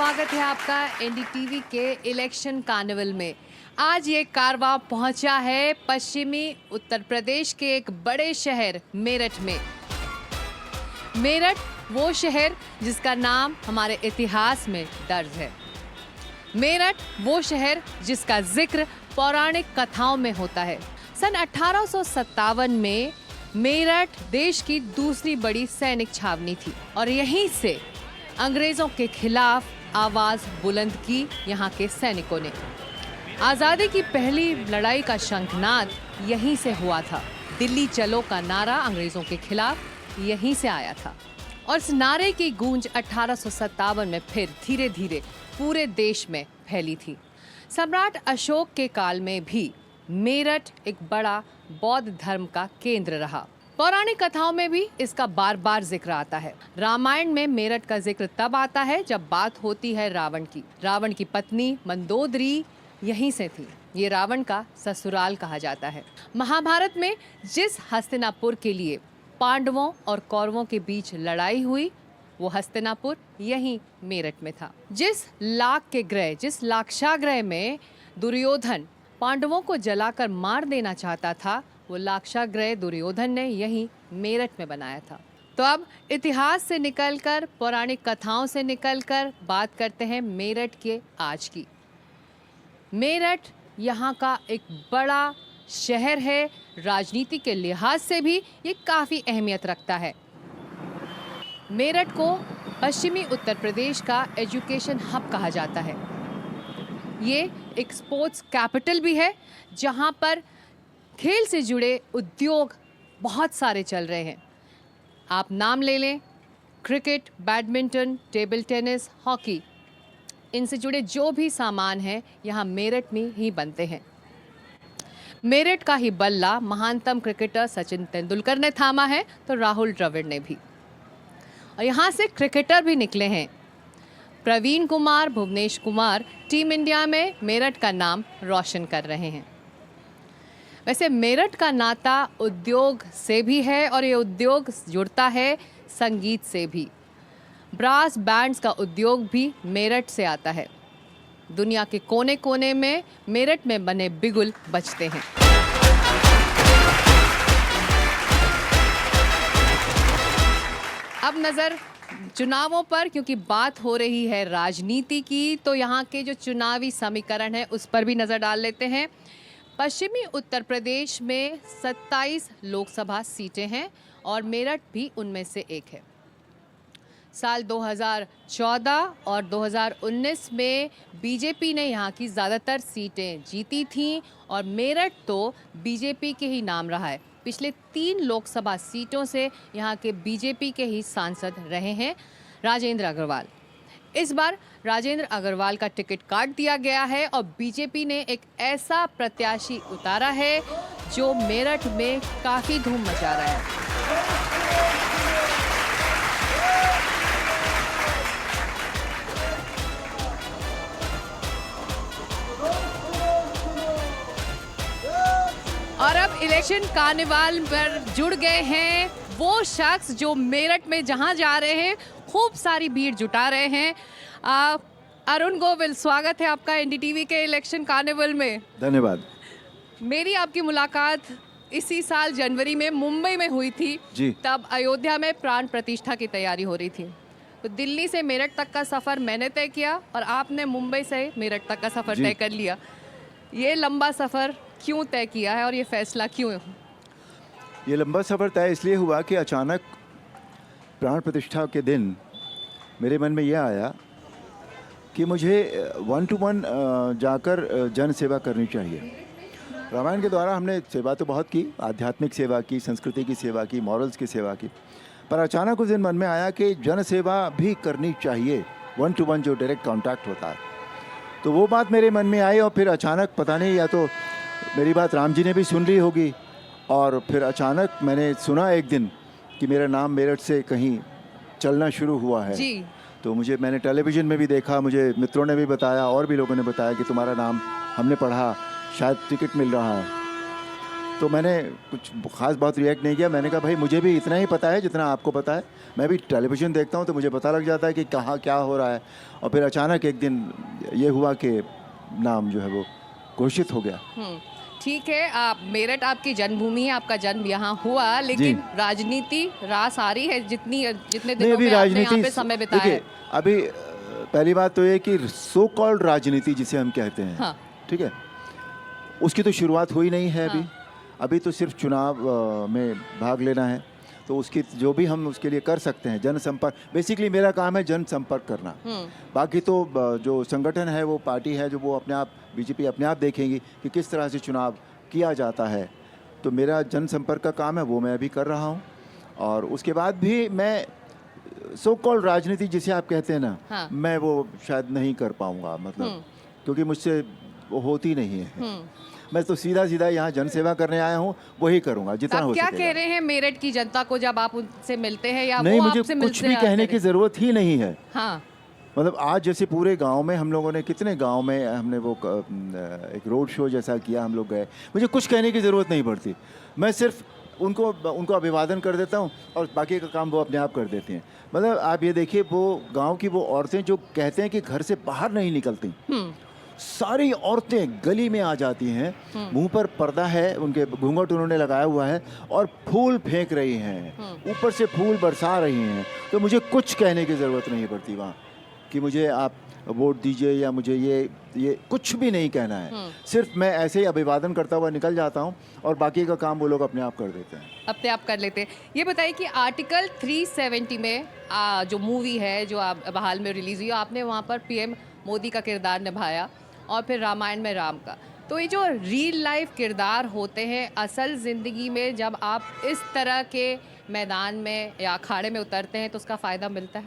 स्वागत है आपका एनडीटीवी के इलेक्शन कार्निवल में। आज ये कारवां पहुंचा है पश्चिमी उत्तर प्रदेश के एक बड़े शहर मेरठ में। मेरठ वो शहर जिसका नाम हमारे इतिहास में दर्ज है। मेरठ वो शहर जिसका जिक्र पौराणिक कथाओं में होता है। सन 1857 में मेरठ देश की दूसरी बड़ी सैनिक छावनी थी और यहीं से अंग्रेजों के खिलाफ आवाज बुलंद की यहाँ के सैनिकों ने। आज़ादी की पहली लड़ाई का शंखनाद यहीं से हुआ था। दिल्ली चलो का नारा अंग्रेजों के खिलाफ यहीं से आया था और इस नारे की गूंज 1857 में फिर धीरे धीरे पूरे देश में फैली थी। सम्राट अशोक के काल में भी मेरठ एक बड़ा बौद्ध धर्म का केंद्र रहा। पौराणिक कथाओं में भी इसका बार बार जिक्र आता है। रामायण में मेरठ का जिक्र तब आता है जब बात होती है रावण की। रावण की पत्नी मंदोदरी यहीं से थी। ये रावण का ससुराल कहा जाता है। महाभारत में जिस हस्तिनापुर के लिए पांडवों और कौरवों के बीच लड़ाई हुई वो हस्तिनापुर यहीं मेरठ में था। जिस लाक्षागृह में दुर्योधन पांडवों को जलाकर मार देना चाहता था वो लाक्षागृह दुर्योधन ने यहीं मेरठ में बनाया था। तो अब इतिहास से निकलकर पौराणिक कथाओं से निकलकर बात करते हैं मेरठ के आज की। मेरठ यहाँ का एक बड़ा शहर है। राजनीति के लिहाज से भी ये काफ़ी अहमियत रखता है। मेरठ को पश्चिमी उत्तर प्रदेश का एजुकेशन हब कहा जाता है। ये एक स्पोर्ट्स कैपिटल भी है जहाँ पर खेल से जुड़े उद्योग बहुत सारे चल रहे हैं। आप नाम ले लें, cricket, badminton, table tennis, hockey, इनसे जुड़े जो भी सामान हैं यहाँ मेरठ में ही बनते हैं। मेरठ का ही बल्ला महानतम क्रिकेटर सचिन तेंदुलकर ने थामा है तो राहुल द्रविड़ ने भी। और यहाँ से क्रिकेटर भी निकले हैं। प्रवीण कुमार, भुवनेश कुमार टीम इंडिया में मेरठ का नाम रोशन कर रहे हैं। वैसे मेरठ का नाता उद्योग से भी है और ये उद्योग जुड़ता है संगीत से भी। ब्रास बैंड्स का उद्योग भी मेरठ से आता है। दुनिया के कोने कोने में मेरठ में बने बिगुल बजते हैं। अब नज़र चुनावों पर, क्योंकि बात हो रही है राजनीति की, तो यहाँ के जो चुनावी समीकरण है उस पर भी नज़र डाल लेते हैं। पश्चिमी उत्तर प्रदेश में 27 लोकसभा सीटें हैं और मेरठ भी उनमें से एक है। साल 2014 और 2019 में बीजेपी ने यहाँ की ज़्यादातर सीटें जीती थीं और मेरठ तो बीजेपी के ही नाम रहा है। पिछले 3 लोकसभा सीटों से यहाँ के बीजेपी के ही सांसद रहे हैं राजेंद्र अग्रवाल। इस बार राजेंद्र अग्रवाल का टिकट काट दिया गया है और बीजेपी ने एक ऐसा प्रत्याशी उतारा है जो मेरठ में काफ़ी धूम मचा रहा है। और अब इलेक्शन कार्निवाल पर जुड़ गए हैं वो शख्स जो मेरठ में जहां जा रहे हैं खूब सारी भीड़ जुटा रहे हैं। अरुण गोविल, स्वागत है आपका एनडीटीवी के इलेक्शन कार्निवल में। धन्यवाद। मेरी आपकी मुलाकात इसी साल जनवरी में मुंबई में हुई थी जी। तब अयोध्या में प्राण प्रतिष्ठा की तैयारी हो रही थी। तो दिल्ली से मेरठ तक का सफ़र मैंने तय किया और आपने मुंबई से मेरठ तक का सफ़र तय कर लिया। ये लंबा सफ़र क्यों तय किया है और ये फैसला क्यों? ये लंबा सफ़र तय इसलिए हुआ कि अचानक प्राण प्रतिष्ठा के दिन मेरे मन में यह आया कि मुझे 1 to 1 जाकर जन सेवा करनी चाहिए। रामायण के द्वारा हमने सेवा तो बहुत की, आध्यात्मिक सेवा की, संस्कृति की सेवा की, मॉरल्स की सेवा की, पर अचानक उस दिन मन में आया कि जन सेवा भी करनी चाहिए, 1 to 1 जो डायरेक्ट कांटेक्ट होता है। तो वो बात मेरे मन में आई और फिर अचानक पता नहीं, या तो मेरी बात राम जी ने भी सुन ली होगी और फिर अचानक मैंने सुना एक दिन कि मेरा नाम मेरठ से कहीं चलना शुरू हुआ है जी। तो मैंने टेलीविज़न में भी देखा, मुझे मित्रों ने भी बताया और भी लोगों ने बताया कि तुम्हारा नाम हमने पढ़ा, शायद टिकट मिल रहा है। तो मैंने कुछ ख़ास बहुत रिएक्ट नहीं किया। मैंने कहा भाई मुझे भी इतना ही पता है जितना आपको पता है, मैं भी टेलीविज़न देखता हूँ तो मुझे पता लग जाता है कि कहाँ क्या हो रहा है। और फिर अचानक एक दिन ये हुआ कि नाम जो है वो घोषित हो गया। ठीक है, आप मेरठ आपकी जन्मभूमि है, आपका जन्म यहाँ हुआ, लेकिन राजनीति रास आ रही है जितने दिनों में आपने यहाँ पे समय बिताया है। अभी पहली बात तो ये कि सो कॉल्ड राजनीति जिसे हम कहते हैं, हाँ। ठीक है, उसकी तो शुरुआत हुई नहीं है अभी। हाँ। अभी तो सिर्फ चुनाव में भाग लेना है, तो उसकी जो भी हम उसके लिए कर सकते हैं, जनसंपर्क, बेसिकली मेरा काम है जनसंपर्क करना। बाकी तो जो संगठन है, वो पार्टी है, जो वो अपने आप, बीजेपी अपने आप देखेंगी कि किस तरह से चुनाव किया जाता है। तो मेरा जनसंपर्क का काम है, वो मैं अभी कर रहा हूँ। और उसके बाद भी मैं सो कॉल्ड राजनीति जिसे आप कहते हैं ना, हाँ। मैं वो शायद नहीं कर पाऊँगा, मतलब क्योंकि मुझसे वो होती नहीं है। मैं तो सीधा सीधा यहाँ जनसेवा करने आया हूँ, वही करूँगा जितना हो आप सकेगा। क्या कह रहे हैं मेरठ की जनता को जब आप उनसे मिलते हैं, या नहीं, वो मुझे आपसे कुछ मिलते भी हैं? कहने की ज़रूरत ही नहीं है। हाँ। मतलब आज जैसे पूरे गांव में हम लोगों ने, कितने गांव में हमने वो एक रोड शो जैसा किया, हम लोग गए, मुझे कुछ कहने की ज़रूरत नहीं पड़ती। मैं सिर्फ उनको अभिवादन कर देता हूँ और बाकी का काम वो अपने आप कर देती हैं। मतलब आप ये देखिए, वो गांव की वो औरतें जो कहते हैं कि घर से बाहर नहीं निकलती, सारी औरतें गली में आ जाती हैं, मुंह पर पर्दा है, उनके घूंघट उन्होंने लगाया हुआ है और फूल फेंक रही हैं, ऊपर से फूल बरसा रही हैं। तो मुझे कुछ कहने की ज़रूरत नहीं पड़ती वहाँ कि मुझे आप वोट दीजिए या मुझे ये कुछ भी नहीं कहना है। सिर्फ मैं ऐसे ही अभिवादन करता हुआ निकल जाता हूँ और बाकी का काम वो लोग अपने आप कर देते हैं। अपने आप कर लेते हैं। ये बताइए कि आर्टिकल 370 में जो मूवी है, जो आप हाल में रिलीज़ हुई, आपने वहाँ पर पीएम मोदी का किरदार निभाया और फिर रामायण में राम का। तो ये जो रियल लाइफ किरदार होते हैं असल ज़िंदगी में, जब आप इस तरह के मैदान में या अखाड़े में उतरते हैं तो उसका फ़ायदा मिलता है?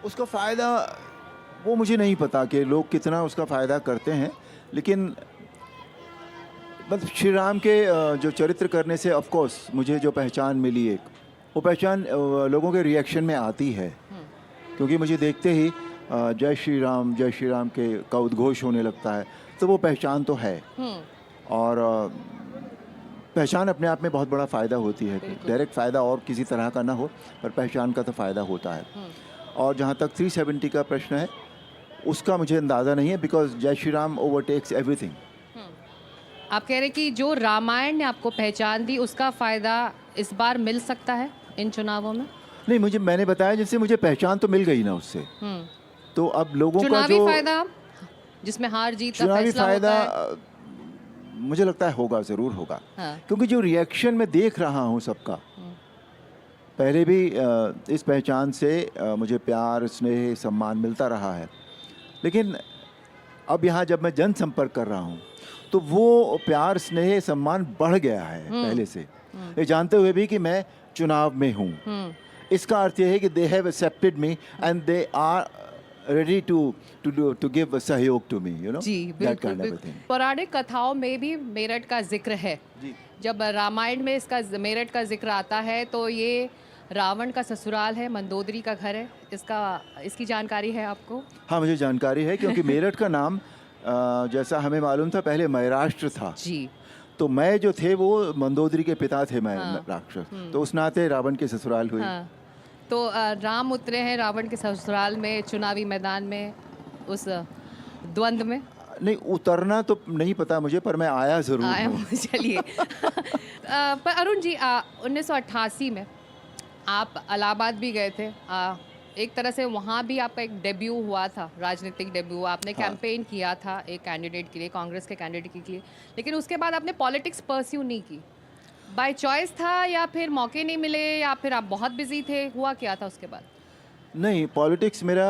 उसका फ़ायदा वो मुझे नहीं पता कि लोग कितना उसका फ़ायदा करते हैं, लेकिन मतलब श्री राम के जो चरित्र करने से ऑफ कोर्स मुझे जो पहचान मिली, एक वो पहचान लोगों के रिएक्शन में आती है, क्योंकि मुझे देखते ही जय श्री राम के का उद्घोष होने लगता है, तो वो पहचान तो है। और पहचान अपने आप में बहुत बड़ा फ़ायदा होती है। डायरेक्ट फ़ायदा और किसी तरह का ना हो, पर पहचान का तो फ़ायदा होता है। और जहाँ तक 370 का प्रश्न है, उसका मुझे अंदाज़ा नहीं है, बिकॉज जय श्री राम ओवरटेक्स एवरीथिंग। आप कह रहे हैं कि जो रामायण ने आपको पहचान दी, उसका फ़ायदा इस बार मिल सकता है इन चुनावों में? नहीं, मैंने बताया, जिससे मुझे पहचान तो मिल गई ना उससे, तो अब लोगों का चुनावी जो फ़ायदा जिसमें हार जीत का चुनावी फैसला होता है, फ़ायदा मुझे लगता है होगा, ज़रूर होगा। हाँ। क्योंकि जो रिएक्शन मैं देख रहा हूँ सबका, पहले भी इस पहचान से मुझे प्यार, स्नेह, सम्मान मिलता रहा है, लेकिन अब यहाँ जब मैं जनसंपर्क कर रहा हूँ तो वो प्यार, स्नेह, सम्मान बढ़ गया है पहले से, ये जानते हुए भी कि मैं चुनाव में हूँ। इसका अर्थ ये है कि they have accepted me and they are ready to give सहयोग टू मी, यू नो, जी दैट काइंड बिल्कुल। Of thing. पौराणिक कथाओं में भी मेरठ का जिक्र है। जी। जब रामायण में इसका मेरठ का जिक्र आता है तो ये रावण का ससुराल है, मंदोदरी का घर है, इसकी जानकारी है आपको? हाँ, मुझे जानकारी है, क्योंकि मेरठ का नाम जैसा हमें मालूम था पहले महाराष्ट्र था। जी। तो मैं जो थे वो मंदोदरी के पिता थे, मैं राक्षस, तो उस नाते रावण के ससुराल हुई। हाँ। तो राम उतरे हैं रावण के ससुराल में, चुनावी मैदान में, उस द्वंद्व में। नहीं, उतरना तो नहीं पता मुझे, पर मैं आया ज़रूर आया हूँ। हूँ, चलिए। पर अरुण जी, 1988 में आप इलाहाबाद भी गए थे। एक तरह से वहाँ भी आपका एक डेब्यू हुआ था, राजनीतिक डेब्यू। आपने कैंपेन किया था एक कैंडिडेट के लिए, कांग्रेस के कैंडिडेट के लिए, लेकिन उसके बाद आपने पॉलिटिक्स परस्यू नहीं की। बाय चॉइस था, या फिर मौके नहीं मिले, या फिर आप बहुत बिजी थे, हुआ क्या था उसके बाद? नहीं, पॉलिटिक्स मेरा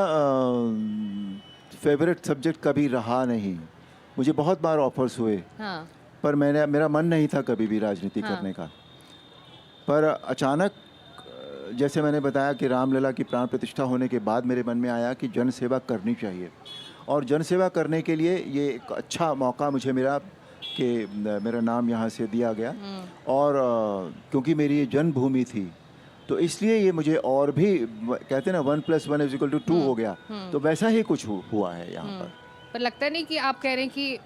फेवरेट सब्जेक्ट कभी रहा नहीं। मुझे बहुत बार ऑफर्स हुए, हाँ। पर मेरा मन नहीं था कभी भी राजनीति करने का। पर अचानक, जैसे मैंने बताया कि रामलला की प्राण प्रतिष्ठा होने के बाद मेरे मन में आया कि जनसेवा करनी चाहिए, और जनसेवा करने के लिए ये एक अच्छा मौका मुझे मिला कि मेरा नाम यहाँ से दिया गया। और क्योंकि मेरी ये जन्मभूमि थी, तो इसलिए ये मुझे और भी, कहते हैं ना 1 + 1 = 2 हो गया, तो वैसा ही कुछ हुआ है यहाँ पर। पर लगता नहीं कि आप कह रहे हैं कि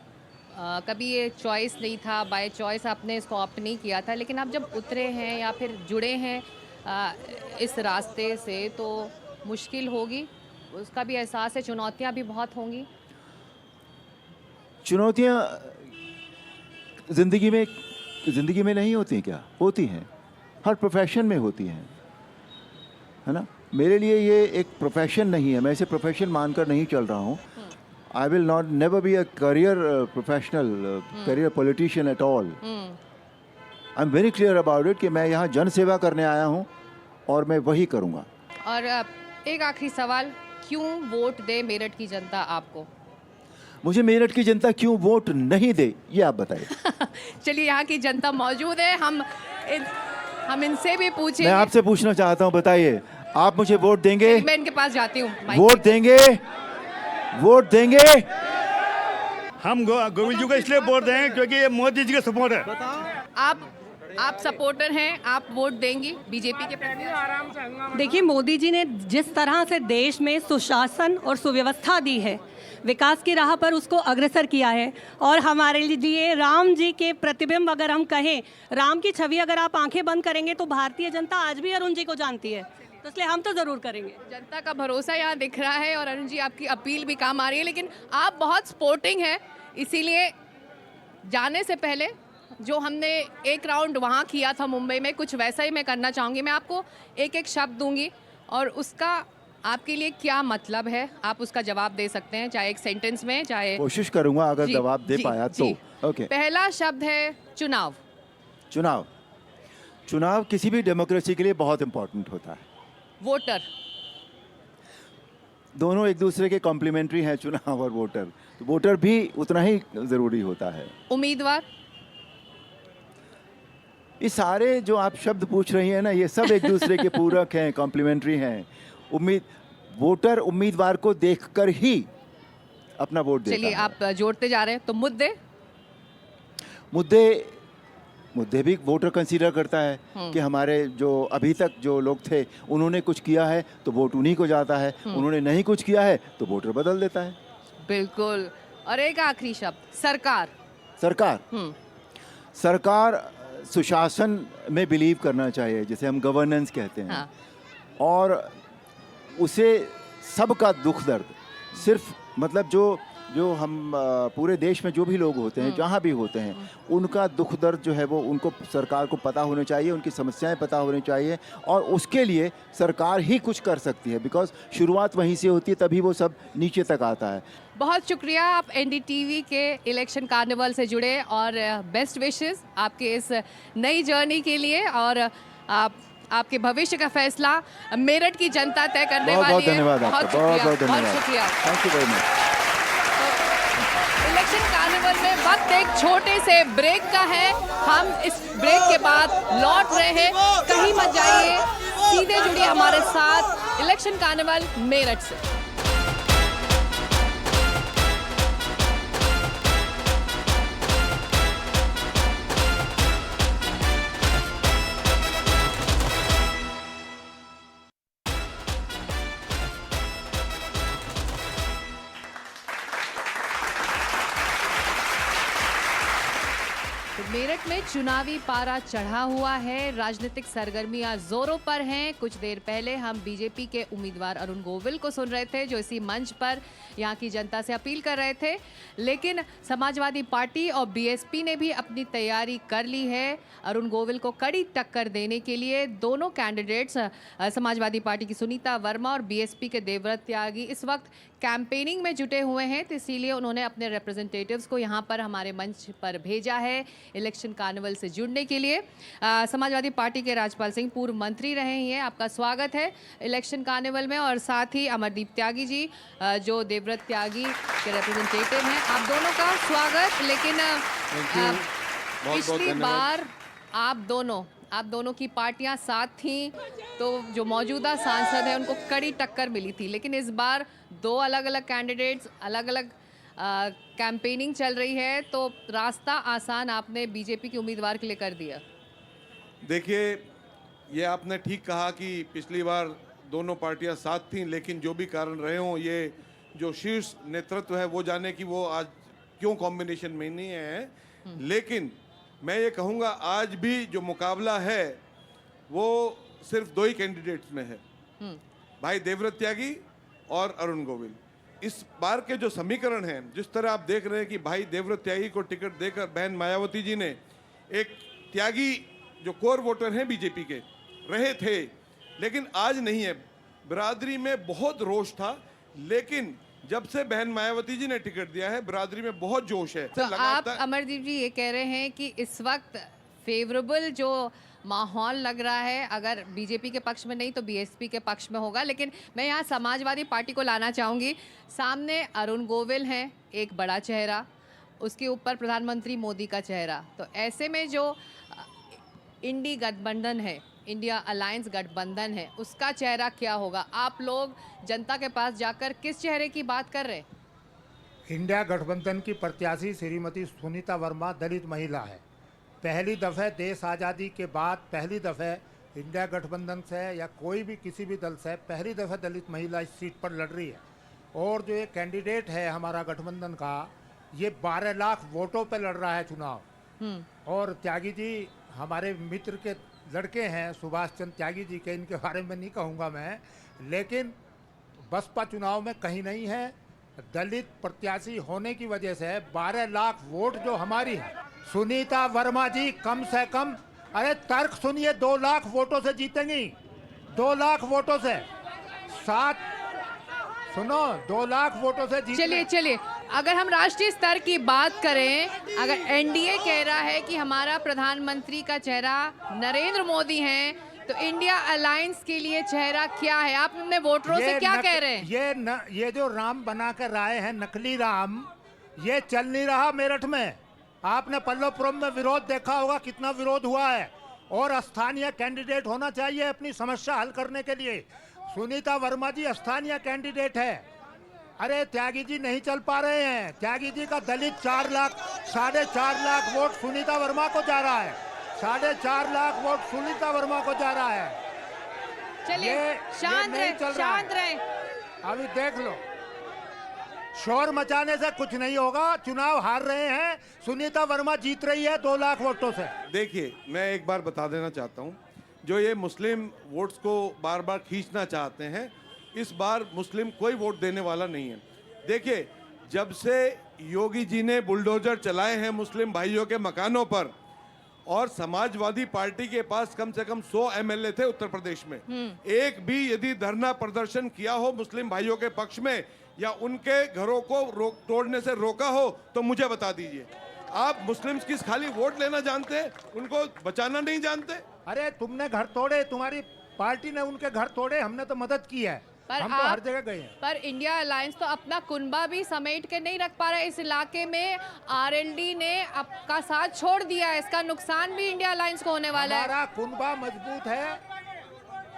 कभी ये चॉइस नहीं था, बाय चॉइस आपने इसको ऑप्ट नहीं किया था, लेकिन आप जब उतरे हैं या फिर जुड़े हैं इस रास्ते से, तो मुश्किल होगी, उसका भी एहसास है, चुनौतियाँ भी बहुत होंगी। चुनौतियाँ ज़िंदगी में नहीं होती क्या? होती हैं, हर प्रोफेशन में होती हैं, है ना? मेरे लिए ये एक प्रोफेशन नहीं है, मैं इसे प्रोफेशन मानकर नहीं चल रहा हूँ। I will not never be a career professional, career politician at all. I am very clear about it कि मैं यहाँ जन सेवा करने आया हूँ और मैं वही करूँगा। और एक आखिरी सवाल, क्यों वोट दे मेरठ की जनता आपको? मुझे मेरठ की जनता क्यों वोट नहीं दे, ये आप बताइए। चलिए, यहाँ की जनता मौजूद है, हम इनसे भी पूछेंगे। मैं आपसे पूछना चाहता हूँ, बताइए, आप मुझे वोट देंगे? मैं इनके पास जाती हूँ। वोट देंगे? वोट देंगे? हम गोविंद जी को इसलिए वोट देंगे क्योंकि ये मोदी जी का सपोर्ट है। आप सपोर्टर हैं, आप वोट देंगी बीजेपी के प्रति? देखिए, मोदी जी ने जिस तरह से देश में सुशासन और सुव्यवस्था दी है, विकास की राह पर उसको अग्रसर किया है, और हमारे लिए राम जी के प्रतिबिंब अगर हम कहें, राम की छवि अगर आप आंखें बंद करेंगे तो भारतीय जनता आज भी अरुण जी को जानती है, तो इसलिए हम तो ज़रूर करेंगे। जनता का भरोसा यहाँ दिख रहा है और अरुण जी आपकी अपील भी काम आ रही है, लेकिन आप बहुत स्पोर्टिंग हैं, इसीलिए जाने से पहले जो हमने एक राउंड वहाँ किया था मुंबई में, कुछ वैसा ही मैं करना चाहूँगी। मैं आपको एक एक शब्द दूंगी और उसका आपके लिए क्या मतलब है, आप उसका जवाब दे सकते हैं, चाहे एक सेंटेंस में, चाहे। कोशिश करूंगा अगर जवाब दे पाया तो। ओके। पहला शब्द है चुनाव। चुनाव किसी भी डेमोक्रेसी के लिए बहुत इंपॉर्टेंट होता है। वोटर। दोनों एक दूसरे के कॉम्प्लीमेंट्री हैं, चुनाव और वोटर, तो वोटर भी उतना ही ज़रूरी होता है। उम्मीदवार। ये सारे जो आप शब्द पूछ रही हैं ना, ये सब एक दूसरे के पूरक हैं, कॉम्प्लीमेंट्री हैं। वोटर उम्मीदवार को देखकर ही अपना वोट देता है। चलिए, आप जोड़ते जा रहे हैं, तो मुद्दे भी वोटर कंसीडर करता है कि हमारे जो अभी तक जो लोग थे उन्होंने कुछ किया है तो वोट उन्हीं को जाता है, उन्होंने नहीं कुछ किया है तो वोटर बदल देता है। बिल्कुल। और एक आखिरी शब्द, सरकार सुशासन में बिलीव करना चाहिए, जिसे हम गवर्नेंस कहते हैं। हाँ। और उसे सबका दुख दर्द, सिर्फ मतलब जो हम पूरे देश में जो भी लोग होते हैं, जहाँ भी होते हैं, उनका दुख दर्द जो है वो उनको सरकार को पता होना चाहिए, उनकी समस्याएं पता होनी चाहिए, और उसके लिए सरकार ही कुछ कर सकती है, बिकॉज शुरुआत वहीं से होती है, तभी वो सब नीचे तक आता है। बहुत शुक्रिया, आप एनडीटीवी के इलेक्शन कार्निवल से जुड़े, और बेस्ट विशेस आपके इस नई जर्नी के लिए, और आपके भविष्य का फैसला मेरठ की जनता तय करने वाली है। बहुत धन्यवाद आपका, बहुत धन्यवाद, शुक्रिया, thank you very much. Election carnival में वक्त एक छोटे से ब्रेक का है, हम इस ब्रेक के बाद लौट रहे हैं, कहीं मत जाइए, सीधे जुड़िए हमारे साथ इलेक्शन कार्निवल मेरठ से। मेरठ में चुनावी पारा चढ़ा हुआ है, राजनीतिक सरगर्मियां जोरों पर हैं। कुछ देर पहले हम बीजेपी के उम्मीदवार अरुण गोविल को सुन रहे थे, जो इसी मंच पर यहां की जनता से अपील कर रहे थे, लेकिन समाजवादी पार्टी और बीएसपी ने भी अपनी तैयारी कर ली है अरुण गोविल को कड़ी टक्कर देने के लिए। दोनों कैंडिडेट्स, समाजवादी पार्टी की सुनीता वर्मा और बीएसपी के देवव्रत त्यागी, इस वक्त कैंपेनिंग में जुटे हुए हैं, तो इसीलिए उन्होंने अपने रिप्रेजेंटेटिव्स को यहाँ पर हमारे मंच पर भेजा है इलेक्शन कार्निवल से जुड़ने के लिए। समाजवादी पार्टी के राजपाल सिंह पूर्व मंत्री रहे हैं, आपका स्वागत है इलेक्शन कार्निवल में, और साथ ही अमरदीप त्यागी जी जो देवव्रत त्यागी के रिप्रेजेंटेटिव हैं, आप दोनों का स्वागत। लेकिन पिछली बार आप दोनों की पार्टियां साथ थीं, तो जो मौजूदा सांसद हैं उनको कड़ी टक्कर मिली थी, लेकिन इस बार दो अलग अलग कैंडिडेट्स, अलग अलग कैंपेनिंग चल रही है, तो रास्ता आसान आपने बीजेपी के उम्मीदवार के लिए कर दिया। देखिए, ये आपने ठीक कहा कि पिछली बार दोनों पार्टियां साथ थीं, लेकिन जो भी कारण रहे हों, ये जो शीर्ष नेतृत्व है वो जाने कि वो आज क्यों कॉम्बिनेशन में नहीं है, लेकिन मैं ये कहूँगा आज भी जो मुकाबला है वो सिर्फ 2 ही कैंडिडेट्स में है, भाई देवव्रत त्यागी और अरुण गोविल। इस बार के जो समीकरण हैं, जिस तरह आप देख रहे हैं कि भाई देवव्रत त्यागी को टिकट देकर बहन मायावती जी ने एक त्यागी जो कोर वोटर हैं बीजेपी के रहे थे, लेकिन आज नहीं है। बिरादरी में बहुत रोष था, लेकिन जब से बहन मायावती जी ने टिकट दिया है बिरादरी में बहुत जोश है। तो आप अमरदीप जी ये कह रहे हैं कि इस वक्त फेवरेबल जो माहौल लग रहा है, अगर बीजेपी के पक्ष में नहीं तो बीएसपी के पक्ष में होगा। लेकिन मैं यहाँ समाजवादी पार्टी को लाना चाहूँगी। सामने अरुण गोविल हैं, एक बड़ा चेहरा, उसके ऊपर प्रधानमंत्री मोदी का चेहरा। तो ऐसे में जो इंडी गठबंधन है, इंडिया अलायंस गठबंधन है, उसका चेहरा क्या होगा? आप लोग जनता के पास जाकर किस चेहरे की बात कर रहे हैं? इंडिया गठबंधन की प्रत्याशी श्रीमती सुनीता वर्मा दलित महिला है। पहली दफ़े देश आज़ादी के बाद पहली दफ़े इंडिया गठबंधन से या कोई भी किसी भी दल से पहली दफ़े दलित महिला इस सीट पर लड़ रही है। और जो ये कैंडिडेट है हमारा गठबंधन का, ये 12 लाख वोटों पे लड़ रहा है चुनाव। और त्यागी जी हमारे मित्र के लड़के हैं, सुभाष चंद्र त्यागी जी के, इनके बारे में नहीं कहूँगा मैं, लेकिन बसपा चुनाव में कहीं नहीं है। दलित प्रत्याशी होने की वजह से 12 लाख वोट जो हमारी है, सुनीता वर्मा जी कम से कम, अरे तर्क सुनिए, 2 लाख वोटों से जीतेंगी, 2 लाख वोटों से, 2 लाख वोटों से जीतेंगी। चलिए, अगर हम राष्ट्रीय स्तर की बात करें, अगर एनडीए कह रहा है कि हमारा प्रधानमंत्री का चेहरा नरेंद्र मोदी हैं, तो इंडिया अलायंस के लिए चेहरा क्या है? आप अपने वोटरों से क्या कह रहे हैं? ये जो राम बना कर लाए हैं, नकली राम, ये चल नहीं रहा मेरठ में। आपने पल्लवपुरम में विरोध देखा होगा, कितना विरोध हुआ है। और स्थानीय कैंडिडेट होना चाहिए अपनी समस्या हल करने के लिए। सुनीता वर्मा जी स्थानीय कैंडिडेट है। अरे त्यागी जी नहीं चल पा रहे हैं। त्यागी जी का दलित 4.5 लाख वोट सुनीता वर्मा को जा रहा है, 4.5 लाख वोट सुनीता वर्मा को जा रहा है। चलिए, शांत रहे। अभी देख लो, शोर मचाने से कुछ नहीं होगा। चुनाव हार रहे हैं, सुनीता वर्मा जीत रही है 2 लाख वोटों से। देखिए, मैं एक बार बता देना चाहता हूँ, जो ये मुस्लिम वोट्स को बार बार खींचना चाहते हैं, इस बार मुस्लिम कोई वोट देने वाला नहीं है। देखिए, जब से योगी जी ने बुलडोजर चलाए हैं मुस्लिम भाइयों के मकानों पर, और समाजवादी पार्टी के पास कम से कम 100 एमएलए थे उत्तर प्रदेश में, एक भी यदि धरना प्रदर्शन किया हो मुस्लिम भाइयों के पक्ष में या उनके घरों को तोड़ने से रोका हो तो मुझे बता दीजिए। आप मुस्लिम्स की खाली वोट लेना जानते हैं, उनको बचाना नहीं जानते। अरे तुमने घर तोड़े, तुम्हारी पार्टी ने उनके घर तोड़े, हमने तो मदद की है। पर हम तो हर जगह गए हैं। पर इंडिया अलायंस तो अपना कुनबा भी समेट के नहीं रख पा रहा है इस इलाके में। आरएलडी ने आपका साथ छोड़ दिया है, इसका नुकसान भी इंडिया अलायंस को होने वाला है। हमारा कुनबा मजबूत है,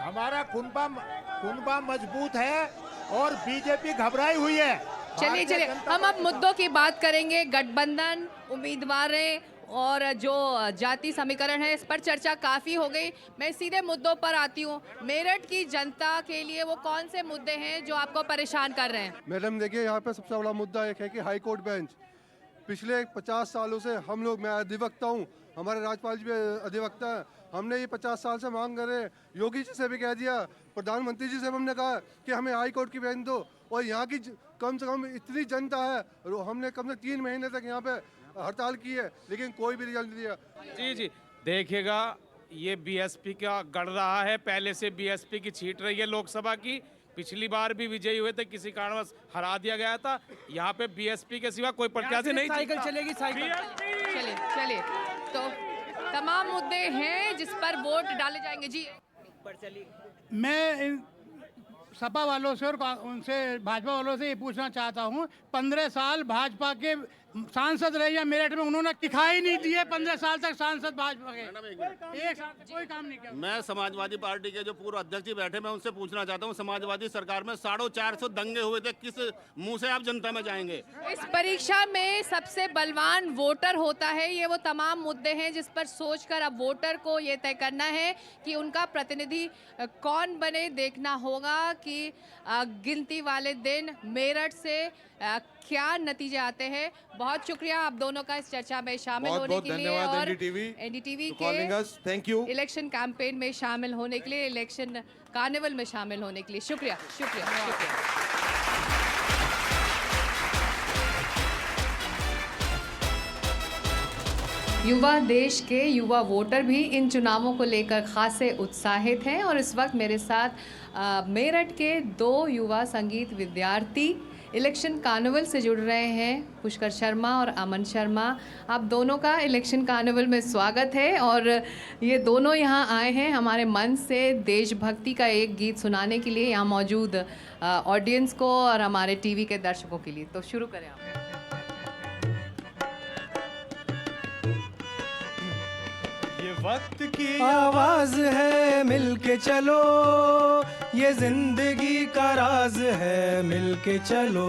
हमारा कुनबा मजबूत है और बीजेपी घबराई हुई है। चलिए, हम अब मुद्दों की बात करेंगे। गठबंधन, उम्मीदवारें और जो जाति समीकरण है, इस पर चर्चा काफ़ी हो गई। मैं सीधे मुद्दों पर आती हूँ। मेरठ की जनता के लिए वो कौन से मुद्दे हैं जो आपको परेशान कर रहे हैं? मैडम देखिए, यहाँ पे सबसे बड़ा मुद्दा एक है कि हाई कोर्ट बेंच पिछले 50 सालों से हम लोग, मैं अधिवक्ता हूँ, हमारे राज्यपाल जी भी अधिवक्ता हैं, हमने ये 50 साल से मांग कर रहे हैं। योगी जी से भी कह दिया, प्रधानमंत्री जी से हमने कहा कि हमें हाई कोर्ट की बेंच दो। और यहाँ की कम से कम इतनी जनता है, हमने कम से 3 महीने तक यहाँ पे हड़ताल की है, लेकिन कोई भी रिजल्ट नहीं दिया। जी देखिएगा, ये बीएसपी का गढ़ रहा है, पहले से बीएसपी की छीट रही है लोकसभा की। पिछली बार भी विजयी हुए थे, किसी कारणवश हरा दिया गया था। यहाँ पे बीएसपी के सिवा कोई प्रत्याशी नहीं। साइकिल चलेगी, साइकिल। चलिए, तो तमाम मुद्दे हैं जिस पर वोट डाले जाएंगे। जी, मैं सपा वालों से और उनसे भाजपा वालों से ये पूछना चाहता हूँ, 15 साल भाजपा के सांसद रहे या मेरठ में, उन्होंने दिखाई नहीं दिए 15 साल तक सांसद भाजपा के, एक कोई काम नहीं किया। मैं समाजवादी पार्टी के जो पूर्व अध्यक्ष जी बैठे, मैं उनसे पूछना चाहता हूँ, समाजवादी सरकार में 450 दंगे हुए थे, किस मुंह से आप जनता में जाएंगे? इस परीक्षा में सबसे बलवान वोटर होता है। ये वो तमाम मुद्दे हैं जिस पर सोचकर अब वोटर को ये तय करना है कि उनका प्रतिनिधि कौन बने। देखना होगा कि गिनती वाले दिन मेरठ से क्या नतीजे आते हैं। बहुत बहुत शुक्रिया आप दोनों का इस चर्चा में शामिल बहुत होने बहुत के लिए धन्यवाद और एनडीटीवी एनडीटीवी कॉलिंग के us. Thank you. Election campaign में शामिल होने के लिए, इलेक्शन कार्निवल में शामिल होने के लिए शुक्रिया शुक्रिया शुक्रिया। युवा देश के युवा वोटर भी इन चुनावों को लेकर खासे उत्साहित हैं और इस वक्त मेरे साथ मेरठ के 2 युवा संगीत विद्यार्थी इलेक्शन कार्निवल से जुड़ रहे हैं, पुष्कर शर्मा और अमन शर्मा। आप दोनों का इलेक्शन कार्निवल में स्वागत है और ये दोनों यहाँ आए हैं हमारे मन से देशभक्ति का एक गीत सुनाने के लिए यहाँ मौजूद ऑडियंस को और हमारे टीवी के दर्शकों के लिए। तो शुरू करें आप। वक्त की आवाज है मिलके चलो, ये जिंदगी का राज है मिलके चलो।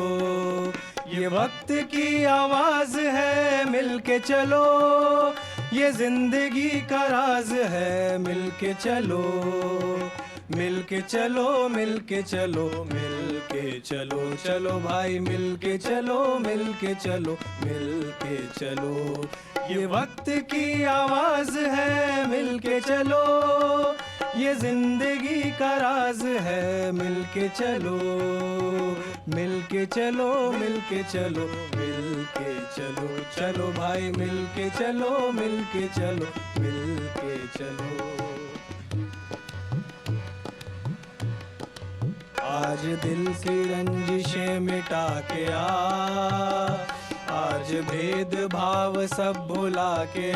ये वक्त की आवाज है मिलके चलो, ये जिंदगी का राज है मिलके चलो। मिलके चलो मिलके चलो मिलके चलो, चलो भाई मिलके चलो मिलके चलो मिलके चलो। ये वक्त की आवाज है मिलके चलो, ये जिंदगी का राज है मिलके चलो। मिलके चलो मिलके चलो मिलके चलो, चलो भाई मिलके चलो मिलके चलो मिलके चलो। आज दिल की रंजिशें मिटा के आज भेदभाव सब भुला के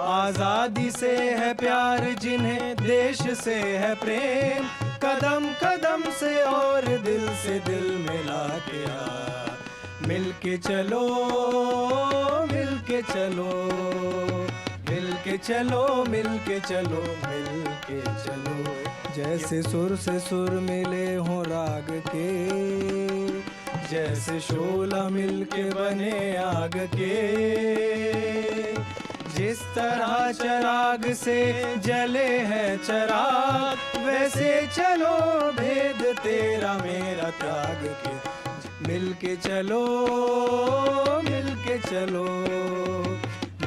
आजादी से है प्यार जिन्हें देश से है प्रेम, कदम कदम से और दिल से दिल मिला के मिलके चलो मिलके चलो मिलके चलो मिलके चलो मिलके चलो। जैसे सुर से सुर मिले हों राग के, जैसे शोला मिलके बने आग के, जिस तरह चराग से जले हैं चराग, वैसे चलो भेद तेरा मेरा त्याग के। मिलके चलो मिलके चलो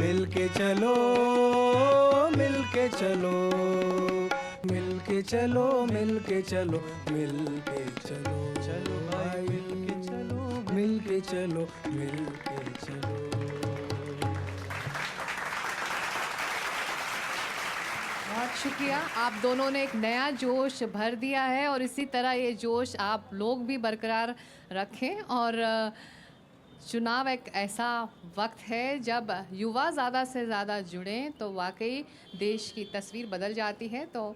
मिलके चलो मिलके चलो मिलके चलो मिलके चलो मिलके चलो, चलो भाई मिलके चलो मिलके चलो मिलके चलो। बहुत शुक्रिया, आप दोनों ने एक नया जोश भर दिया है और इसी तरह ये जोश आप लोग भी बरकरार रखें। और चुनाव एक ऐसा वक्त है जब युवा ज़्यादा से ज़्यादा जुड़ें तो वाकई देश की तस्वीर बदल जाती है। तो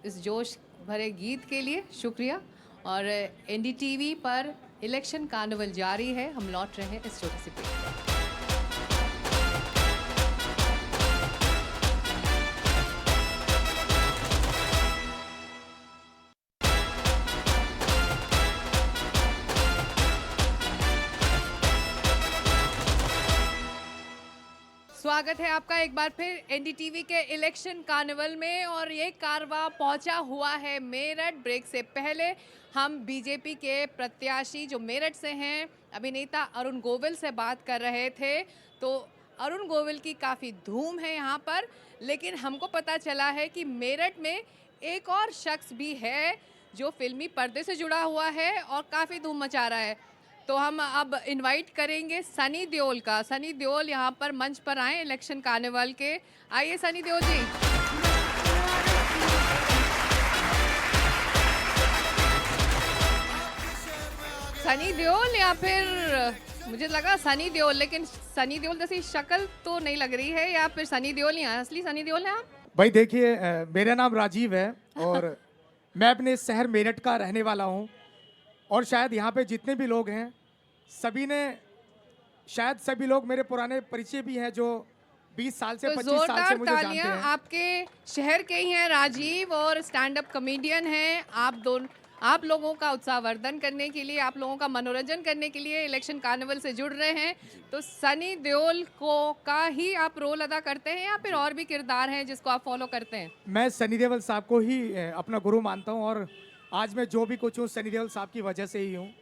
इस जोश भरे गीत के लिए शुक्रिया। और एनडीटीवी पर इलेक्शन कार्निवल जारी है, हम लौट रहे हैं इस छोटे से ब्रेक। स्वागत है आपका एक बार फिर एनडीटीवी के इलेक्शन कार्निवल में। और ये कारवां पहुंचा हुआ है मेरठ। ब्रेक से पहले हम बीजेपी के प्रत्याशी जो मेरठ से हैं अभिनेता अरुण गोविल से बात कर रहे थे। तो अरुण गोविल की काफ़ी धूम है यहाँ पर, लेकिन हमको पता चला है कि मेरठ में एक और शख्स भी है जो फिल्मी पर्दे से जुड़ा हुआ है और काफ़ी धूम मचा रहा है। तो हम अब इनवाइट करेंगे सनी देओल का। सनी देओल यहाँ पर मंच पर आए इलेक्शन कार्निवल के। आइए सनी देओल जी। सनी देओल या फिर मुझे लगा सनी देओल, लेकिन सनी देओल जैसी शक्ल तो नहीं लग रही है, या फिर सनी देओल नहीं है, असली सनी देओल है आप? भाई देखिए, मेरा नाम राजीव है और मैं अपने शहर मेरठ का रहने वाला हूँ। और शायद यहाँ पे जितने भी लोग हैं सभी लोग मेरे पुराने परिचय भी हैं जो 20 साल से 25 साल से मुझे जानते हैं। आपके शहर के ही हैं राजीव और स्टैंड अप कॉमेडियन हैं। आप लोगों का उत्साहवर्धन करने के लिए, आप लोगों का मनोरंजन करने के लिए इलेक्शन कार्निवल से जुड़ रहे हैं। तो सनी देओल का ही आप रोल अदा करते हैं या फिर और भी किरदार हैं जिसको आप फॉलो करते हैं? मैं सनी देओल साहब को ही अपना गुरु मानता हूँ और आज मैं जो भी कुछ हूँ सनी देओल साहब की वजह से ही हूँ।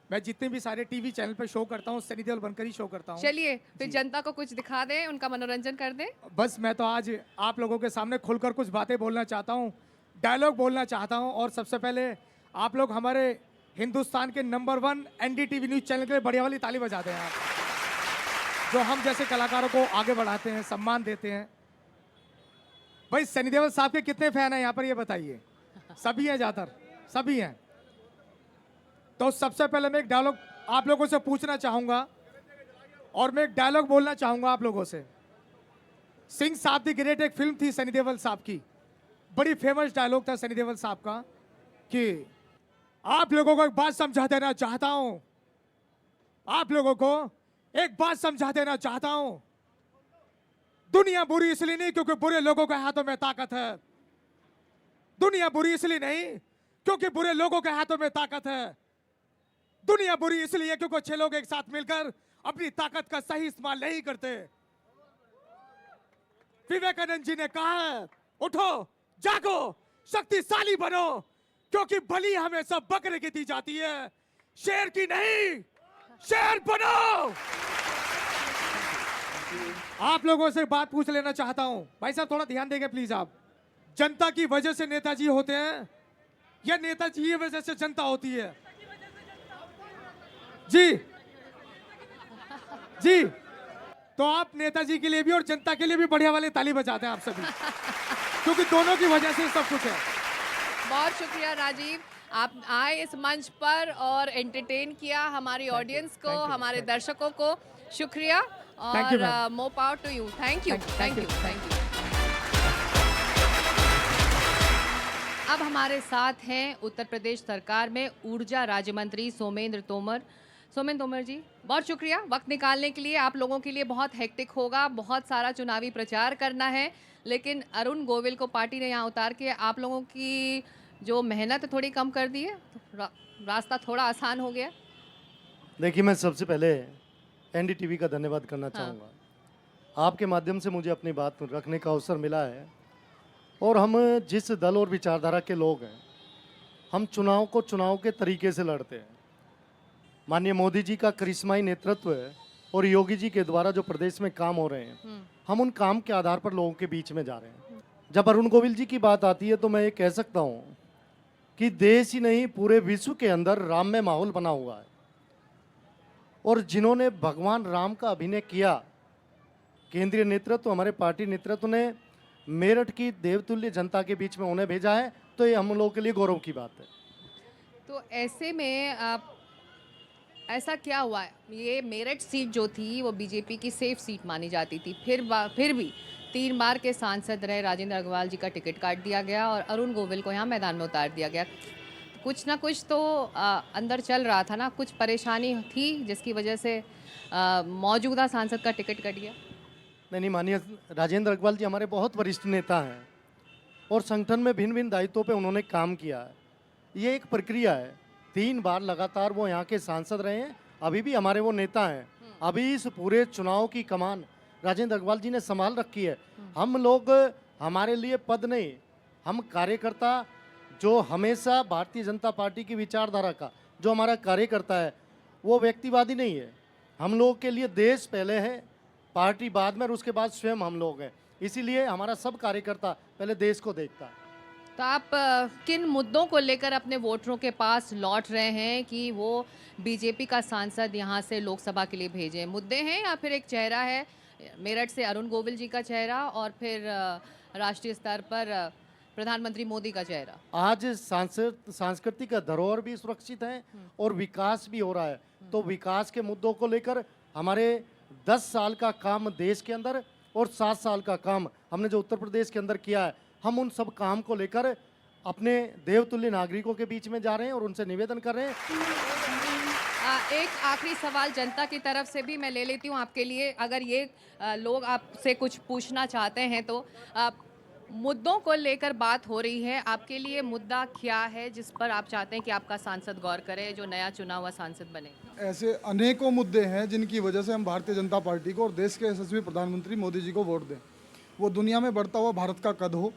मैं जितने भी सारे टीवी चैनल पे शो करता हूँ सनी देओल बनकर ही शो करता हूँ। चलिए फिर जनता को कुछ दिखा दें, उनका मनोरंजन कर दें। बस मैं तो आज आप लोगों के सामने खुलकर कुछ बातें बोलना चाहता हूँ, डायलॉग बोलना चाहता हूँ। और सबसे पहले आप लोग हमारे हिंदुस्तान के नंबर 1 NDTV न्यूज़ चैनल के लिए बढ़िया वाली ताली बजाते हैं आप, जो हम जैसे कलाकारों को आगे बढ़ाते हैं, सम्मान देते हैं। भाई सनी देओल साहब के कितने फैन हैं यहाँ पर, ये बताइए? सभी हैं, ज़्यादातर सभी हैं। तो सबसे पहले मैं एक डायलॉग आप लोगों से पूछना चाहूंगा और मैं एक डायलॉग बोलना चाहूंगा आप लोगों से। सिंह साहब दी ग्रेट एक फिल्म थी सनी देओल साहब की, बड़ी फेमस डायलॉग था सनी देओल साहब का कि आप लोगों को एक बात समझा देना चाहता हूं, आप लोगों को एक बात समझा देना चाहता हूं, दुनिया बुरी इसलिए नहीं क्योंकि बुरे लोगों के हाथों में ताकत है, दुनिया बुरी इसलिए नहीं क्योंकि बुरे लोगों के हाथों में ताकत है, दुनिया बुरी इसलिए क्योंकि 6 लोग एक साथ मिलकर अपनी ताकत का सही इस्तेमाल नहीं करते। विवेकानंद जी ने कहा है, उठो जागो शक्तिशाली बनो, क्योंकि बलि हमें सब बकरे की दी जाती है, शेर की नहीं, शेर बनो। आप लोगों से बात पूछ लेना चाहता हूं, भाई साहब थोड़ा ध्यान देंगे प्लीज आप। जनता की वजह से नेताजी होते हैं या नेताजी की वजह से जनता होती है? जी जी, तो आप नेताजी के लिए भी और जनता के लिए भी बढ़िया वाले ताली बजाते हैं आप सभी, क्योंकि दोनों की वजह से सब कुछ है। बहुत शुक्रिया राजीव, आप आए इस मंच पर और एंटरटेन किया हमारी ऑडियंस को, हमारे दर्शकों को। शुक्रिया और more power to you. Thank you, thank you, thank you. अब हमारे साथ हैं उत्तर प्रदेश सरकार में ऊर्जा राज्य मंत्री सोमेंद्र तोमर। सोमेंद्र तोमर जी, बहुत शुक्रिया वक्त निकालने के लिए। आप लोगों के लिए बहुत हेक्टिक होगा, बहुत सारा चुनावी प्रचार करना है, लेकिन अरुण गोविल को पार्टी ने यहाँ उतार के आप लोगों की जो मेहनत थोड़ी कम कर दी है, रास्ता थोड़ा आसान हो गया। देखिए, मैं सबसे पहले NDTV का धन्यवाद करना चाहूँगा। आपके माध्यम से मुझे अपनी बात रखने का अवसर मिला है, और हम जिस दल और विचारधारा के लोग हैं, हम चुनाव को चुनाव के तरीके से लड़ते हैं। माननीय मोदी जी का करिश्माई नेतृत्व है और योगी जी के द्वारा जो प्रदेश में काम हो रहे हैं, हम उन काम के आधार पर लोगों के बीच में जा रहे हैं। जब अरुण गोविल जी की बात आती है तो मैं ये कह सकता हूँ कि देश ही नहीं पूरे विश्व के अंदर राममय माहौल बना हुआ है, और जिन्होंने भगवान राम का अभिनय किया, केंद्रीय नेतृत्व, हमारे पार्टी नेतृत्व ने मेरठ की देवतुल्य जनता के बीच में उन्हें भेजा है, तो ये हम लोगों के लिए गौरव की बात है। तो ऐसे में ऐसा क्या हुआ है, ये मेरठ सीट जो थी वो बीजेपी की सेफ सीट मानी जाती थी, फिर भी 3 बार के सांसद रहे राजेंद्र अग्रवाल जी का टिकट काट दिया गया और अरुण गोविल को यहाँ मैदान में उतार दिया गया। कुछ ना कुछ तो अंदर चल रहा था ना, कुछ परेशानी थी जिसकी वजह से मौजूदा सांसद का टिकट कट गया। नहीं, माननीय राजेंद्र अग्रवाल जी हमारे बहुत वरिष्ठ नेता हैं और संगठन में भिन्न भिन्न दायित्वों पे उन्होंने काम किया है। ये एक प्रक्रिया है, 3 बार लगातार वो यहाँ के सांसद रहे हैं, अभी भी हमारे वो नेता हैं। अभी इस पूरे चुनाव की कमान राजेंद्र अग्रवाल जी ने संभाल रखी है। हम लोग, हमारे लिए पद नहीं, हम कार्यकर्ता जो हमेशा भारतीय जनता पार्टी की विचारधारा का जो हमारा कार्यकर्ता है वो व्यक्तिवादी नहीं है। हम लोग के लिए देश पहले है, पार्टी बाद में, और उसके बाद स्वयं हम लोग हैं। इसीलिए हमारा सब कार्यकर्ता पहले देश को देखता है। तो आप किन मुद्दों को लेकर अपने वोटरों के पास लौट रहे हैं कि वो बीजेपी का सांसद यहाँ से लोकसभा के लिए भेजें? मुद्दे हैं या फिर एक चेहरा है मेरठ से अरुण गोविल जी का चेहरा और फिर राष्ट्रीय स्तर पर प्रधानमंत्री मोदी का चेहरा? आज सांस्कृतिक धरोहर भी सुरक्षित है और विकास भी हो रहा है। तो विकास के मुद्दों को लेकर हमारे 10 साल का काम देश के अंदर और 7 साल का काम हमने जो उत्तर प्रदेश के अंदर किया है, हम उन सब काम को लेकर अपने देवतुल्य नागरिकों के बीच में जा रहे हैं और उनसे निवेदन कर रहे हैं। एक आखिरी सवाल जनता की तरफ से भी मैं ले लेती हूँ आपके लिए। अगर ये लोग आपसे कुछ पूछना चाहते हैं तो मुद्दों को लेकर बात हो रही है, आपके लिए मुद्दा क्या है जिस पर आप चाहते हैं कि आपका सांसद गौर करे, जो नया चुना हुआ सांसद बने? ऐसे अनेकों मुद्दे हैं जिनकी वजह से हम भारतीय जनता पार्टी को और देश के यशस्वी प्रधानमंत्री मोदी जी को वोट दें। वो दुनिया में बढ़ता हुआ भारत का कद हो,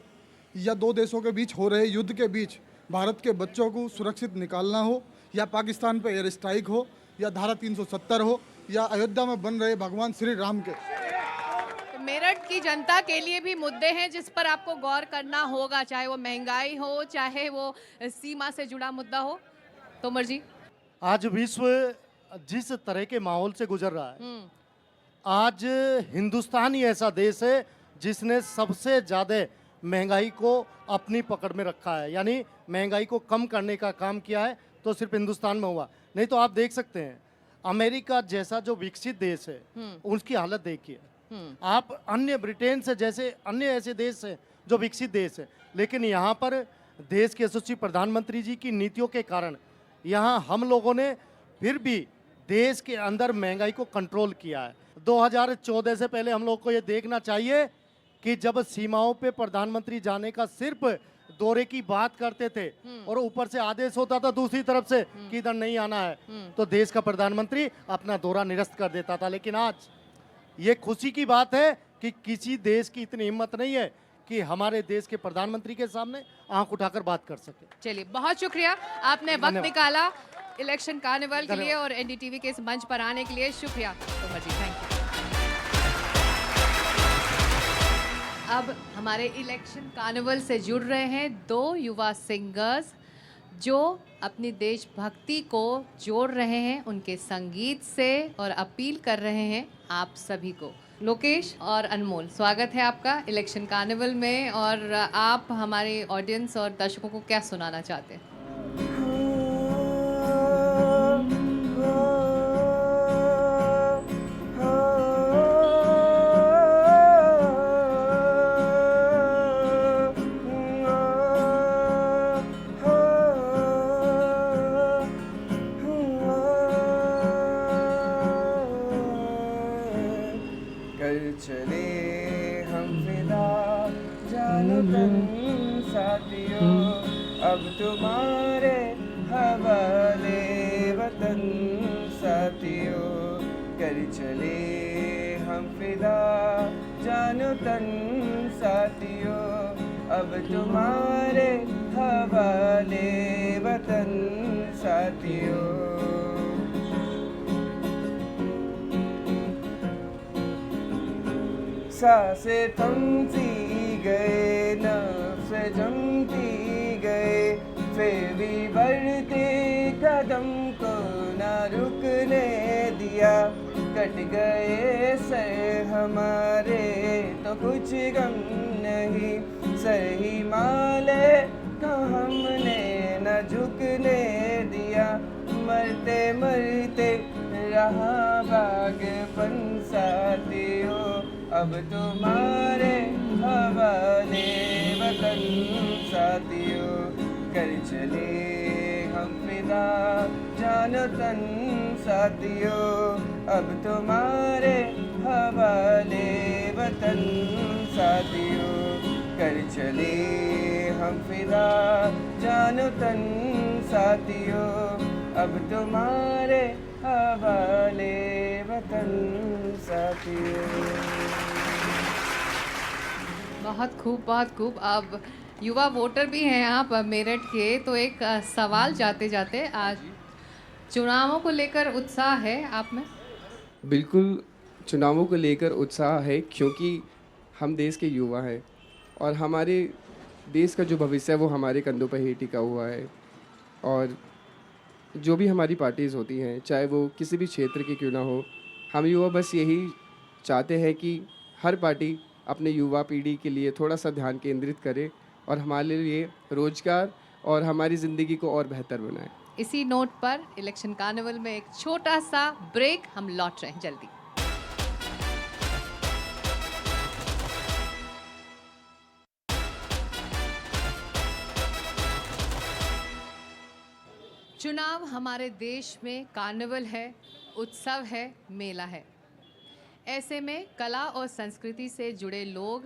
या 2 देशों के बीच हो रहे युद्ध के बीच भारत के बच्चों को सुरक्षित निकालना हो, या पाकिस्तान पे एयर स्ट्राइक हो, या धारा 370 हो, या अयोध्या में बन रहे भगवान श्री राम के। तो मेरठ की जनता के लिए भी मुद्दे हैं जिस पर आपको गौर करना होगा, चाहे वो महंगाई हो, चाहे वो सीमा से जुड़ा मुद्दा हो। तोमर जी, आज विश्व जिस तरह के माहौल से गुजर रहा है, आज हिंदुस्तान ही ऐसा देश है जिसने सबसे ज़्यादा महंगाई को अपनी पकड़ में रखा है, यानी महंगाई को कम करने का काम किया है तो सिर्फ हिंदुस्तान में हुआ, नहीं तो आप देख सकते हैं अमेरिका जैसा जो विकसित देश है उसकी हालत देखिए, आप अन्य ब्रिटेन से जैसे अन्य ऐसे देश हैं जो विकसित देश है, लेकिन यहाँ पर देश के यशस्वी प्रधानमंत्री जी की नीतियों के कारण यहाँ हम लोगों ने फिर भी देश के अंदर महंगाई को कंट्रोल किया है। 2014 से पहले हम लोग को ये देखना चाहिए कि जब सीमाओं पे प्रधानमंत्री जाने का सिर्फ दौरे की बात करते थे और ऊपर से आदेश होता था दूसरी तरफ से कि इधर नहीं आना है, तो देश का प्रधानमंत्री अपना दौरा निरस्त कर देता था। लेकिन आज ये खुशी की बात है कि किसी देश की इतनी हिम्मत नहीं है कि हमारे देश के प्रधानमंत्री के सामने आंख उठाकर बात कर सके। चलिए, बहुत शुक्रिया, आपने वक्त निकाला इलेक्शन कार्निवल के लिए और एनडीटीवी के इस मंच पर आने के लिए। शुक्रिया तोमर जी, थैंक यू। अब हमारे इलेक्शन कार्निवल से जुड़ रहे हैं दो युवा सिंगर्स जो अपनी देशभक्ति को जोड़ रहे हैं उनके संगीत से और अपील कर रहे हैं आप सभी को। लोकेश और अनमोल, स्वागत है आपका इलेक्शन कार्निवल में, और आप हमारे ऑडियंस और दर्शकों को क्या सुनाना चाहते हैं? चले हम फिदा जानो तन साथियों, अब तुम्हारे हवाले वतन साथियों। कर चले हम फिदा जानो तन साथियों, अब तुम्हारे हवाले वतन साथियों। सांसें थमती गए, नफ्स जमती गए, फिर भी बढ़ते कदम को न रुकने दिया। कट गए सर हमारे तो कुछ गम नहीं, सही माले तो हमने न झुकने दिया। मरते मरते रहा बागपन साथियों, अब तुम्हारे हवाले वतन साथियों। कर चले हम फिदा जानो तन साथियों, अब तुम्हारे हवाले वतन साथियों। कर चले हम फिदा जानो तन साथियों, अब तुम्हारे हवाले वतन साथियों। बहुत खूब, बहुत खूब। अब युवा वोटर भी हैं आप मेरठ के, तो एक सवाल जाते जाते, आज चुनावों को लेकर उत्साह है आप में? बिल्कुल, चुनावों को लेकर उत्साह है क्योंकि हम देश के युवा हैं और हमारे देश का जो भविष्य है वो हमारे कंधों पर ही टिका हुआ है। और जो भी हमारी पार्टीज़ होती हैं, चाहे वो किसी भी क्षेत्र की क्यों ना हो, हम युवा बस यही चाहते हैं कि हर पार्टी अपने युवा पीढ़ी के लिए थोड़ा सा ध्यान केंद्रित करे और हमारे लिए रोजगार और हमारी ज़िंदगी को और बेहतर बनाए। इसी नोट पर इलेक्शन कार्निवल में एक छोटा सा ब्रेक, हम लौट रहे हैं जल्दी। चुनाव हमारे देश में कार्निवल है, उत्सव है, मेला है। ऐसे में कला और संस्कृति से जुड़े लोग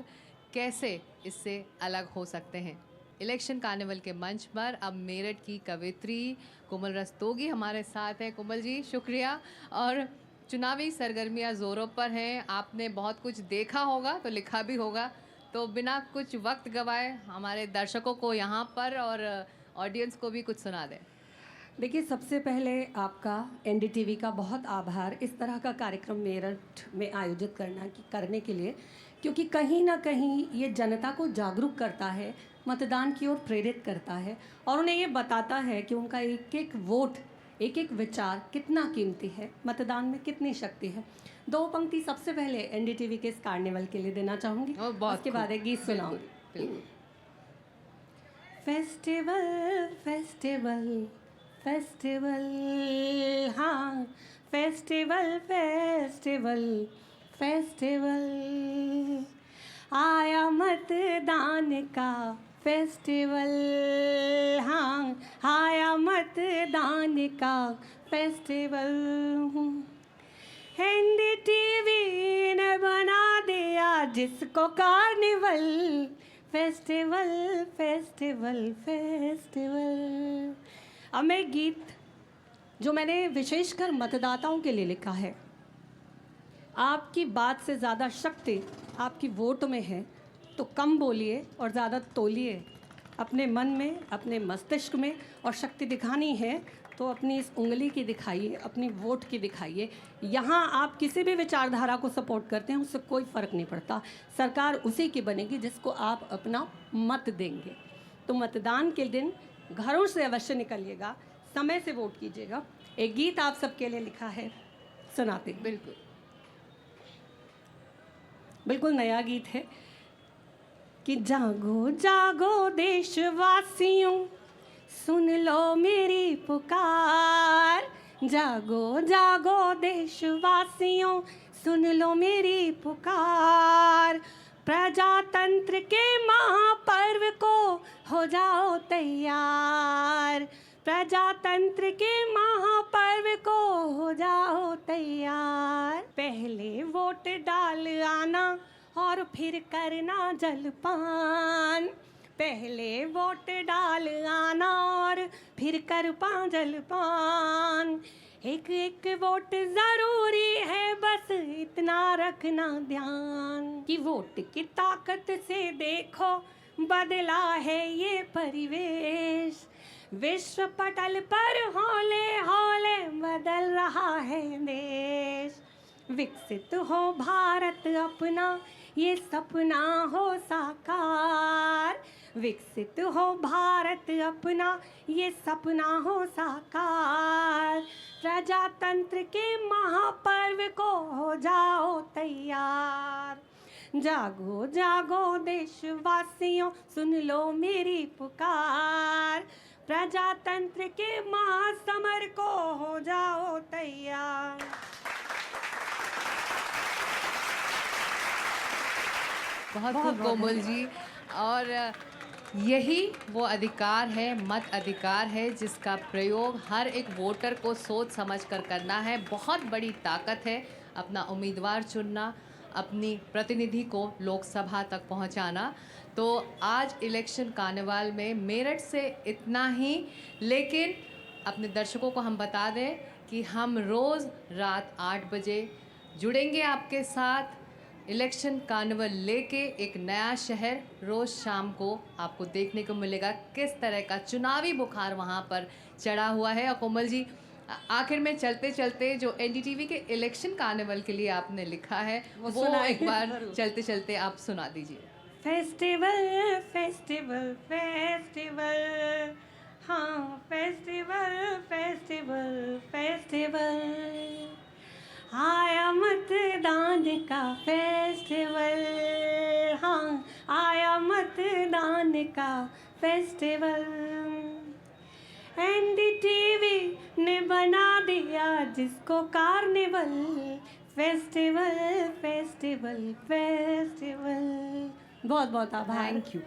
कैसे इससे अलग हो सकते हैं? इलेक्शन कार्निवल के मंच पर अब मेरठ की कवित्री कोमल रस्तोगी हमारे साथ हैं। कोमल जी, शुक्रिया। और चुनावी सरगर्मियां ज़ोरों पर हैं, आपने बहुत कुछ देखा होगा तो लिखा भी होगा, तो बिना कुछ वक्त गवाए हमारे दर्शकों को यहाँ पर और ऑडियंस को भी कुछ सुना दें। देखिए, सबसे पहले आपका एनडीटीवी का बहुत आभार इस तरह का कार्यक्रम मेरठ में आयोजित करने के लिए, क्योंकि कहीं ना कहीं ये जनता को जागरूक करता है, मतदान की ओर प्रेरित करता है और उन्हें ये बताता है कि उनका एक एक वोट, एक एक विचार कितना कीमती है, मतदान में कितनी शक्ति है। 2 पंक्ति सबसे पहले एनडीटीवी के इस कार्निवल के लिए देना चाहूँगी, उसके बाद एक गीत सुनाऊंगी। फेस्टिवल फेस्टिवल फेस्टिवल, हाँ फेस्टिवल फेस्टिवल फेस्टिवल, आया मतदान का फेस्टिवल, हाँ आया मतदान का फेस्टिवल। एनडीटीवी ने बना दिया जिसको कार्निवल, फेस्टिवल फेस्टिवल फेस्टिवल। अब मैं गीत जो मैंने विशेषकर मतदाताओं के लिए लिखा है, आपकी बात से ज़्यादा शक्ति आपकी वोट में है, तो कम बोलिए और ज़्यादा तोलिए। अपने मन में, अपने मस्तिष्क में और शक्ति दिखानी है तो अपनी इस उंगली की दिखाइए, अपनी वोट की दिखाइए। यहाँ आप किसी भी विचारधारा को सपोर्ट करते हैं, उससे कोई फ़र्क नहीं पड़ता। सरकार उसी की बनेगी जिसको आप अपना मत देंगे। तो मतदान के दिन घरों से अवश्य निकलिएगा, समय से वोट कीजिएगा। एक गीत आप सबके लिए लिखा है, सुनाते। बिल्कुल बिल्कुल नया गीत है कि जागो जागो देशवासियों, सुन लो मेरी पुकार। जागो जागो देशवासियों, सुन लो मेरी पुकार। प्रजातंत्र के महापर्व को हो जाओ तैयार। प्रजातंत्र के महापर्व को हो जाओ तैयार। पहले वोट डाल आना और फिर करना जलपान। पहले वोट डाल आना और फिर कर पा जलपान। एक एक वोट जरूरी है, बस इतना रखना ध्यान कि वोट की ताकत से देखो बदला है ये परिवेश। विश्व पटल पर हौले हौले बदल रहा है देश। विकसित हो भारत अपना, ये सपना हो साकार। विकसित हो भारत अपना, ये सपना हो साकार। प्रजातंत्र के महापर्व को हो जाओ तैयार। जागो जागो देशवासियों, सुन लो मेरी पुकार। प्रजातंत्र के महासमर को हो जाओ तैयार। बहुत खूब कोमल जी। और यही वो अधिकार है, मत अधिकार है, जिसका प्रयोग हर एक वोटर को सोच समझ कर करना है। बहुत बड़ी ताकत है अपना उम्मीदवार चुनना, अपनी प्रतिनिधि को लोकसभा तक पहुंचाना। तो आज इलेक्शन कार्निवाल में मेरठ से इतना ही, लेकिन अपने दर्शकों को हम बता दें कि हम रोज़ रात 8 बजे जुड़ेंगे आपके साथ इलेक्शन कार्निवल लेके। एक नया शहर रोज़ शाम को आपको देखने को मिलेगा, किस तरह का चुनावी बुखार वहाँ पर चढ़ा हुआ है। और कोमल जी, आखिर में चलते चलते जो एनडीटीवी के इलेक्शन कार्निवल के लिए आपने लिखा है वो एक बार चलते चलते आप सुना दीजिए। फेस्टिवल फेस्टिवल फेस्टिवल, हाँ फेस्टिवल फेस्टिवल फेस्टिवल, आया मतदान का फेस्टिवल, हाँ आया मतदान का फेस्टिवल। एनडीटीवी ने बना दिया जिसको कार्निवल, फेस्टिवल फेस्टिवल फेस्टिवल। बहुत बहुत आभार। Thank you.